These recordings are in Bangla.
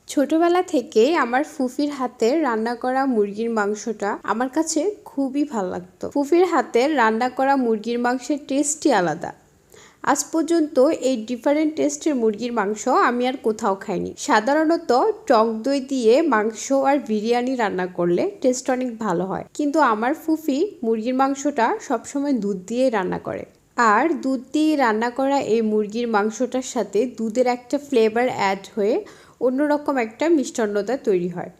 ছোটবেলা থেকে আমার ফুফির হাতের রান্না করা মুরগির মাংসটা আমার কাছে খুবই ভালো লাগতো। ফুফির হাতের রান্না করা মুরগির মাংসের টেস্টই আলাদা। আজ পর্যন্ত এই ডিফারেন্ট টেস্টের মুরগির মাংস আমি আর কোথাও খাইনি। সাধারণত টক দই দিয়ে মাংস আর বিরিয়ানি রান্না করলে টেস্ট অনেক ভালো হয়, কিন্তু আমার ফুফি মুরগির মাংসটা সবসময় দুধ দিয়ে রান্না করে। আর দুধ দিয়ে রান্না করা এই মুরগির মাংসটার সাথে দুধের একটা ফ্লেভার অ্যাড হয়ে অন্যরকম একটা মিষ্টান্নতা তৈরি হয়।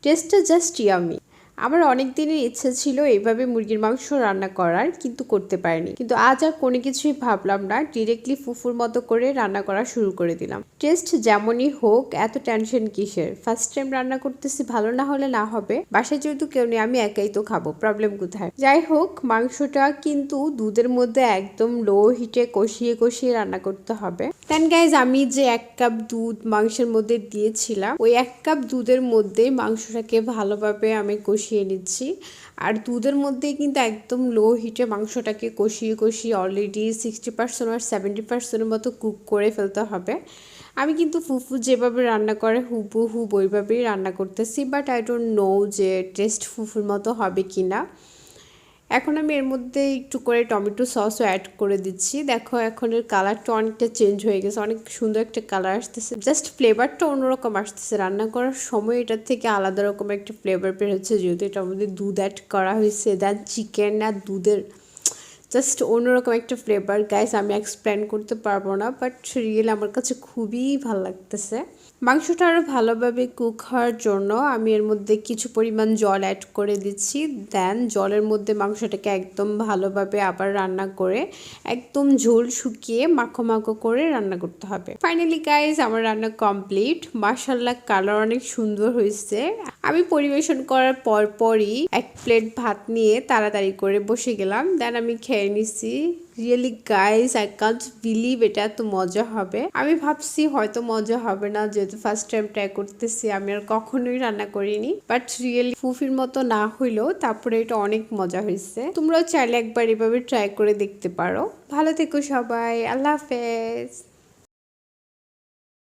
টেস্টটা জাস্ট ইয়ামি। আমার অনেক দিনের ইচ্ছে ছিল এইভাবে মুরগির মাংস রান্না করার, কিন্তু করতে পারিনি। কিন্তু আজ আর কোনো কিছুই ভাবলাম না, ডিরেক্টলি ফুফুর মতো করে রান্না করা শুরু করে দিলাম। টেস্ট যেমনই হোক, এত টেনশন কিসের? ফার্স্ট টাইম রান্না করতেছি, ভালো না হলে না হবে। বাসায় যেহেতু কেউ নেই, আমি একাই তো খাবো, প্রবলেম কোথায়? যাই হোক, মাংসটা কিন্তু দুধের মধ্যে একদম লো হিটে কষিয়ে কষিয়ে রান্না করতে হবে। দেন গাইজ, আমি যে 1 কাপ দুধ মাংসের মধ্যে দিয়েছিলাম, ওই 1 কাপ দুধের মধ্যে মাংসটাকে ভালোভাবে আমি কষিয়ে নিচ্ছি। আর দুধের মধ্যে কিন্তু একদম লো হিটে মাংসটাকে কষিয়ে কষিয়ে অলরেডি 60% আর 70%-এর মতো কুক করে ফেলতে হবে। আমি কিন্তু ফুফু যেভাবে রান্না করে হুবহু ওইভাবেই রান্না করতেছি, বাট আই ডোন্ট নো যে টেস্ট ফুফুর মতো হবে কি না। এখন আমি এর মধ্যে একটু করে টমেটো সসও অ্যাড করে দিচ্ছি। দেখো, এখন এর কালারটা অনেকটা চেঞ্জ হয়ে গেছে, অনেক সুন্দর একটা কালার আসতেছে। জাস্ট ফ্লেভারটা অন্যরকম আসতেছে। রান্না করার সময় এটার থেকে আলাদা রকম একটা ফ্লেভার বের হচ্ছে, যেহেতু এটার মধ্যে দুধ অ্যাড করা হয়েছে। দেন চিকেন আর দুধের জাস্ট অন্যরকম একটা ফ্লেভার। গাইস, আমি এক্সপ্লেন করতে পারবো না, বাট রিয়েল আমার কাছে খুবই ভালো লাগতেছে। মাংসটা আরও ভালোভাবে কুক হওয়ার জন্য আমি এর মধ্যে কিছু পরিমাণ জল অ্যাড করে দিচ্ছি। দেন জলের মধ্যে মাংসটাকে একদম ভালোভাবে আবার রান্না করে একদম ঝোল শুকিয়ে মাখো মাখো করে রান্না করতে হবে। ফাইনালি গাইস, আমার রান্না কমপ্লিট। মাশাআল্লাহ, কালার অনেক সুন্দর হয়েছে। আমি পরিবেশন করার পরই 1 প্লেট ভাত নিয়ে তাড়াতাড়ি করে বসে গেলাম। দেন আমি খেয়ে নিছি। Really guys, I can't believe এটা এত মজা হবে। আমি ভাবছি হয়তো মজা হবে না, যেহেতু ফার্স্ট টাইম ট্রাই করতেছি, আমি আর কখনোই রান্না করিনি। বাট রিয়েলি ফুফির মতো না হইলেও তারপরে এটা অনেক মজা হয়েছে। তোমরাও চাইলে একবার এভাবে ট্রাই করে দেখতে পারো। ভালো থেকো সবাই, আল্লাহ হাফেজ।